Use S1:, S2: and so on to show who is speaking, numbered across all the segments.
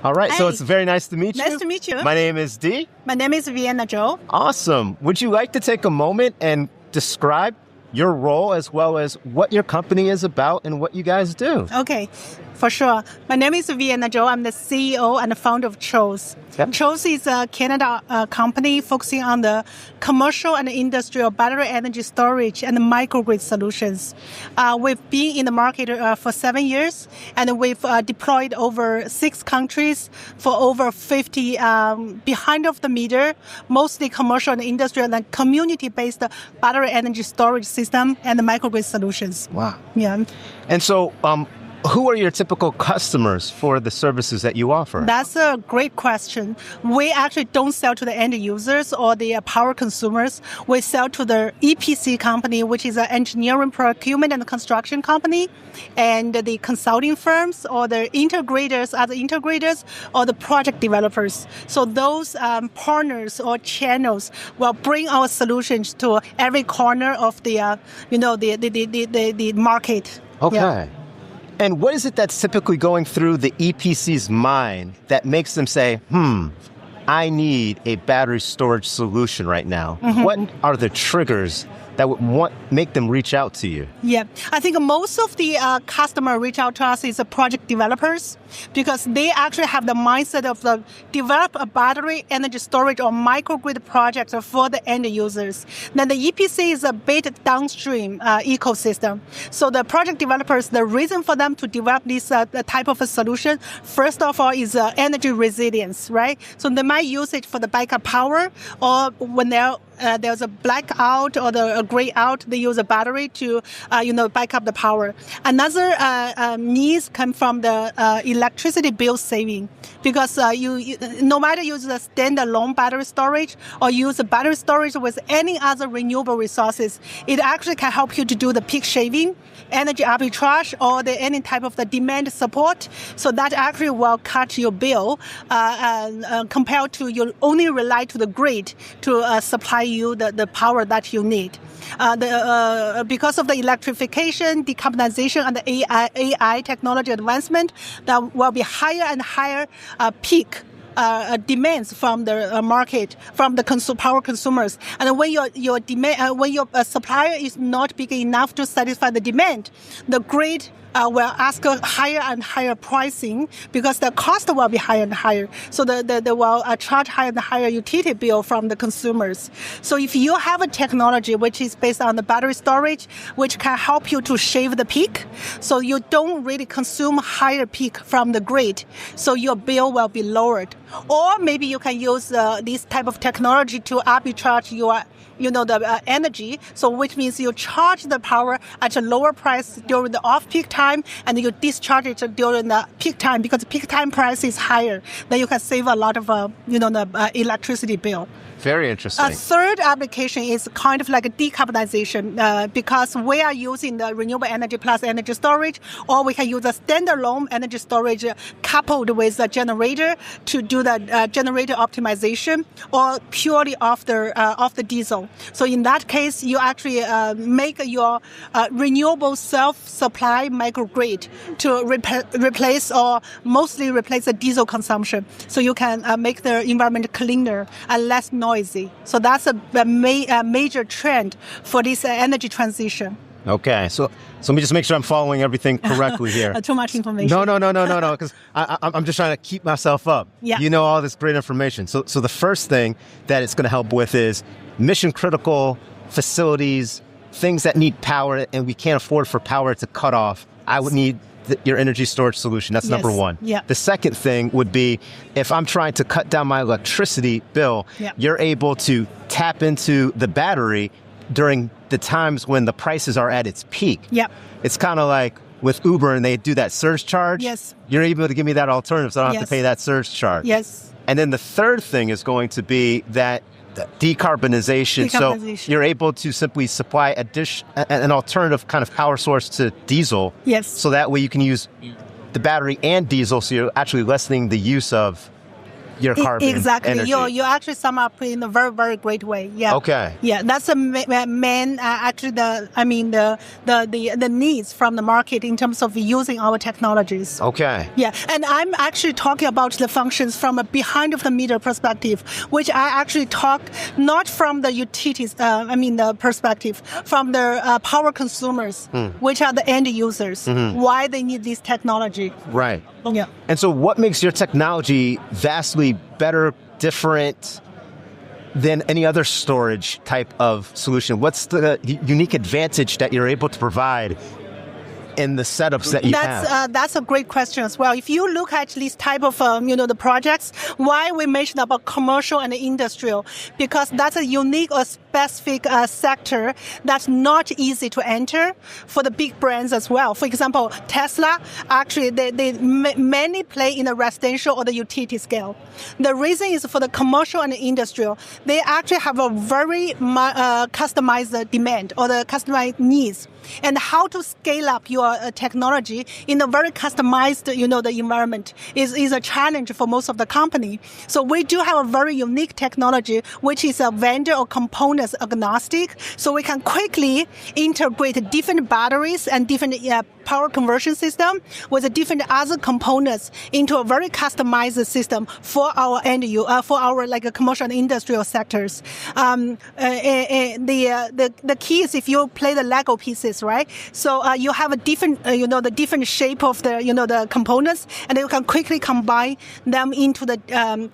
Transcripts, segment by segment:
S1: All right, so
S2: Hi.
S1: it's very nice to meet you.
S2: Nice to meet you.
S1: My name is Dee.
S2: My name is Vienna Zhou.
S1: Awesome. Would you like to take a moment and describe your role as well as what your company is about and what you guys do?
S2: Okay, for sure. My name is Vienna Zhou. I'm the CEO and the founder of TROES.
S1: Yep.
S2: TROES is a Canada company focusing on the commercial and industrial battery energy storage and microgrid solutions. We've been in the market for 7 years, and we've deployed over 6 countries for over 50 behind of the meter, mostly commercial and industrial and community-based battery energy storage system and the microgrid solutions.
S1: Wow.
S2: Yeah.
S1: And so, who are your typical customers for the services that you offer?
S2: That's a great question. We actually don't sell to the end users or the power consumers. We sell to the EPC company, which is an engineering, procurement, and construction company, and the consulting firms or the integrators, other integrators, or the project developers. So those partners or channels will bring our solutions to every corner of the the market.
S1: Okay.
S2: Yeah.
S1: And what is it that's typically going through the EPC's mind that makes them say, I need a battery storage solution right now?
S2: Mm-hmm.
S1: What are the triggers that would make them reach out to you?
S2: Yeah, I think most of the customer reach out to us is the project developers, because they actually have the mindset of develop a battery energy storage or microgrid project for the end users. Then the EPC is a bit downstream ecosystem. So the project developers, the reason for them to develop this type of a solution, first of all, is energy resilience, right? So they might use it for the backup power, or when there's a blackout or a gray out, they use a battery to, back up the power. Another needs come from the electricity bill saving, because you no matter use a standalone battery storage or use a battery storage with any other renewable resources, it actually can help you to do the peak shaving, energy arbitrage, or any type of the demand support. So that actually will cut your bill compared to you only rely to the grid to supply you the power that you need. Because of the electrification, decarbonization, and the AI technology advancement, there will be higher and higher peak demands from the market, from the power consumers. And when your demand, when your supplier is not big enough to satisfy the demand, the grid will ask a higher and higher pricing, because the cost will be higher and higher. So they will charge higher and higher utility bill from the consumers. So if you have a technology which is based on the battery storage, which can help you to shave the peak, so you don't really consume higher peak from the grid, so your bill will be lowered. Or maybe you can use this type of technology to arbitrage your the energy, so which means you charge the power at a lower price during the off-peak time, and you discharge it during the peak time, because the peak time price is higher. Then you can save a lot of the electricity bill.
S1: Very interesting.
S2: A third application is kind of like a decarbonization, because we are using the renewable energy plus energy storage, or we can use a standalone energy storage coupled with a generator to do the generator optimization, or purely off the diesel. So in that case, you actually make your renewable self-supply microgrid to replace or mostly replace the diesel consumption. So you can make the environment cleaner and less noisy. So that's a major trend for this energy transition.
S1: Okay, so let me just make sure I'm following everything correctly here.
S2: Too much information.
S1: No, because I'm just trying to keep myself up.
S2: Yeah.
S1: You know all this great information. So the first thing that it's going to help with is mission critical facilities, things that need power, and we can't afford for power to cut off. I would need your energy storage solution. That's number one.
S2: Yeah.
S1: The second thing would be, if I'm trying to cut down my electricity bill, you're able to tap into the battery during the times when the prices are at its peak.
S2: Yep.
S1: It's kind of like with Uber, and they do that surge charge.
S2: Yes.
S1: You're able to give me that alternative, so I don't have to pay that surge charge.
S2: Yes.
S1: And then the third thing is going to be that decarbonization. So you're able to simply supply an alternative kind of power source to diesel.
S2: Yes.
S1: So that way you can use the battery and diesel, so you're actually lessening the use of your carbon
S2: Exactly.
S1: energy.
S2: You actually sum up in a very, very great way. Yeah.
S1: Okay.
S2: Yeah, that's the main actually the needs from the market in terms of using our technologies.
S1: Okay.
S2: Yeah, and I'm actually talking about the functions from a behind of the meter perspective, which I actually talk not from the utilities, the perspective, from the power consumers, which are the end users, why they need this technology.
S1: Right.
S2: Yeah.
S1: And so what makes your technology vastly better, different than any other storage type of solution? What's the unique advantage that you're able to provide in the setups that you have?
S2: That's a great question as well. If you look at this type of, the projects, why we mentioned about commercial and industrial, because that's a unique or specific sector that's not easy to enter for the big brands as well. For example, Tesla, actually, they mainly play in the residential or the utility scale. The reason is for the commercial and industrial, they actually have a very customized demand or the customized needs. And how to scale up your technology in a very customized, the environment is a challenge for most of the company. So we do have a very unique technology, which is a vendor or components agnostic. So we can quickly integrate different batteries and different power conversion system with the different other components into a very customized system for our for our commercial and industrial sectors. The key is if you play the Lego pieces, right? So you have a different, the different shape of the, the components, and you can quickly combine them into the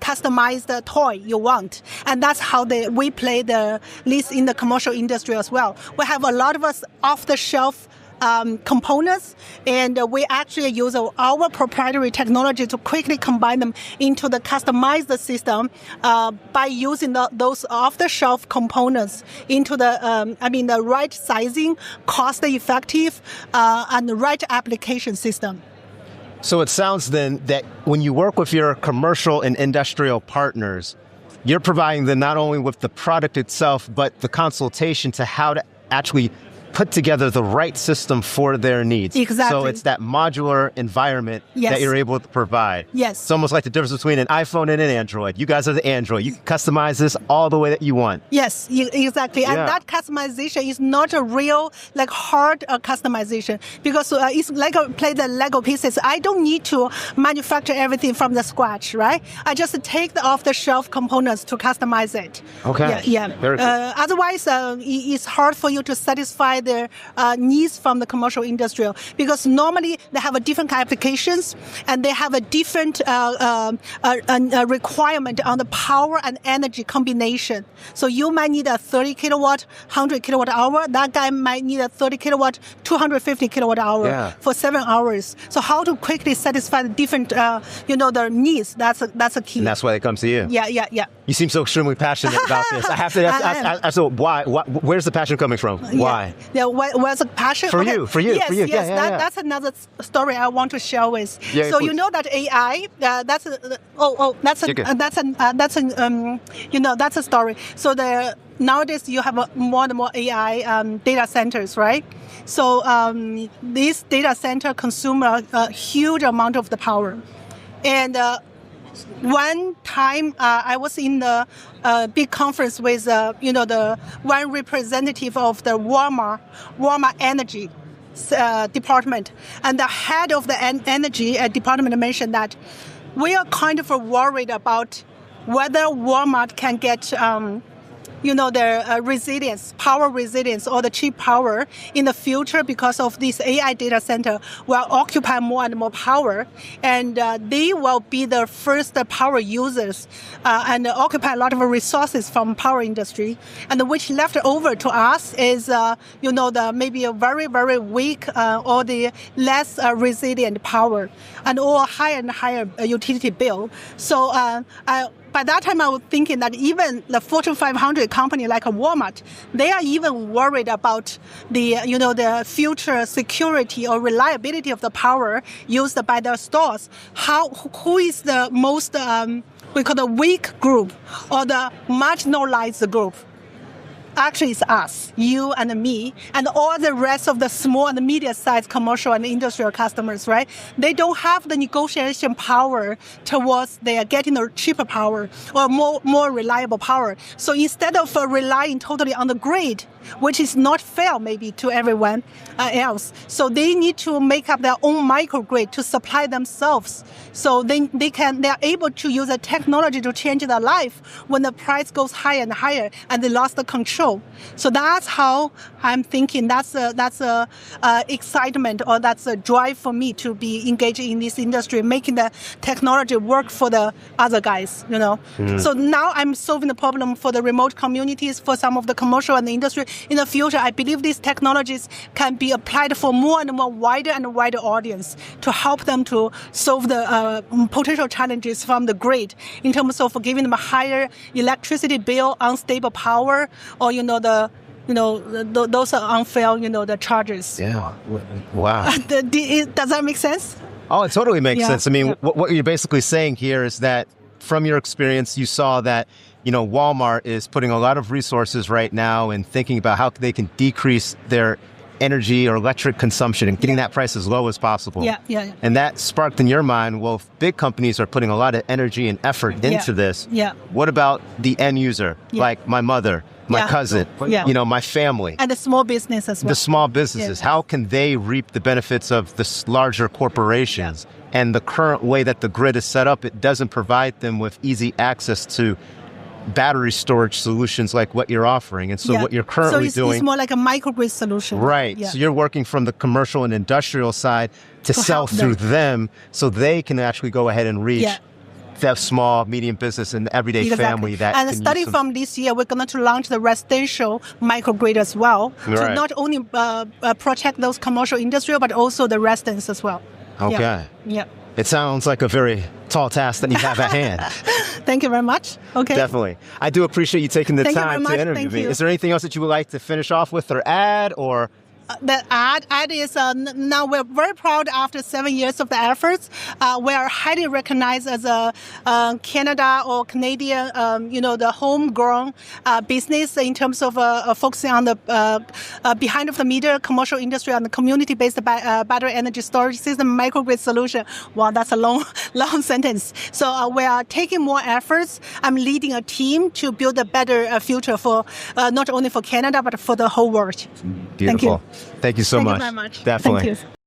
S2: customized toy you want. And that's how we play this in the commercial industry as well. We have a lot of us off-the-shelf components, and we actually use our proprietary technology to quickly combine them into the customized system by using those off-the-shelf components into the right sizing, cost-effective, and the right application system.
S1: So it sounds then that when you work with your commercial and industrial partners, you're providing them not only with the product itself, but the consultation to how to actually put together the right system for their needs.
S2: Exactly.
S1: So it's that modular environment that you're able to provide.
S2: Yes.
S1: It's almost like the difference between an iPhone and an Android. You guys are the Android. You can customize this all the way that you want.
S2: Yes, exactly.
S1: Yeah.
S2: And that customization is not a real, hard customization, because it's like play the Lego pieces. I don't need to manufacture everything from the scratch, right? I just take the off-the-shelf components to customize it.
S1: Okay.
S2: Yeah.
S1: Very cool.
S2: Otherwise, it's hard for you to satisfy their needs from the commercial industrial, because normally they have a different applications and they have a different requirement on the power and energy combination. So you might need a 30 kilowatt, 100 kilowatt hour. That guy might need a 30 kilowatt, 250 kilowatt hour for 7 hours. So how to quickly satisfy the different, their needs? That's a key.
S1: And that's why they come to you.
S2: Yeah.
S1: You seem so extremely passionate about this. I have to ask, so why? Where's the passion coming from? Why?
S2: Yeah, where's the passion?
S1: For you.
S2: Yes.
S1: Yeah.
S2: That's another story I want to share with.
S1: Yeah,
S2: so
S1: please.
S2: you know that AI, that's a story. So nowadays you have more and more AI data centers, right? So these data center consume a huge amount of the power, and one time I was in the big conference with the one representative of the Walmart energy department, and the head of the energy department mentioned that we are kind of worried about whether Walmart can get their resilience, power resilience, or the cheap power in the future, because of this AI data center will occupy more and more power, and they will be the first power users and occupy a lot of resources from power industry, and which left over to us is the maybe a very, very weak or the less resilient power, and or higher and higher utility bill. So by that time, I was thinking that even the Fortune 500 company like a Walmart, they are even worried about the future security or reliability of the power used by their stores. Who is the most we call the weak group or the marginalized group? Actually, it's us, you and me, and all the rest of the small and medium-sized commercial and industrial customers, right? They don't have the negotiation power towards they are getting the cheaper power or more reliable power. So instead of relying totally on the grid, which is not fair maybe to everyone else, so they need to make up their own microgrid to supply themselves. So they are able to use the technology to change their life when the price goes higher and higher, and they lost the control. So that's how I'm thinking. That's a excitement, or that's a drive for me to be engaged in this industry, making the technology work for the other guys. So now I'm solving the problem for the remote communities, for some of the commercial and the industry. In the future, I believe these technologies can be applied for more and more wider and wider audience to help them to solve the potential challenges from the grid in terms of giving them a higher electricity bill, unstable power, or those are unfair, the charges.
S1: Yeah. Wow.
S2: Does that make sense?
S1: Oh, it totally makes sense. I mean, what you're basically saying here is that from your experience, you saw that, Walmart is putting a lot of resources right now and thinking about how they can decrease their energy or electric consumption and getting that price as low as possible.
S2: Yeah.
S1: And that sparked in your mind, well, if big companies are putting a lot of energy and effort into this, what about the end user, like my mother, my cousin, my family?
S2: And the small business as well.
S1: The small businesses, how can they reap the benefits of the larger corporations? And the current way that the grid is set up, it doesn't provide them with easy access to battery storage solutions like what you're offering. And so what you're currently doing...
S2: it's more like a microgrid solution.
S1: Right. So you're working from the commercial and industrial side to sell through them so they can actually go ahead and reach the small, medium business and everyday family that
S2: and starting from this year, we're going to launch the residential microgrid as well to not only protect those commercial industrial, but also the residents as well.
S1: Okay.
S2: Yeah.
S1: It sounds like a very tall task that you have at hand.
S2: Thank you very much. Okay.
S1: Definitely. I do appreciate you taking the time to interview me. Is there anything else that you would like to finish off with or add, or...
S2: The ad is now we're very proud after 7 years of the efforts. We are highly recognized as a Canada or Canadian, the homegrown business in terms of focusing on the behind of the meter commercial industry and the community-based battery energy storage system microgrid solution. Wow, that's a long sentence. So we are taking more efforts. I'm leading a team to build a better future for not only for Canada but for the whole world.
S1: Beautiful. Thank you so much.
S2: Thank you very much.
S1: Definitely.
S2: Thank you.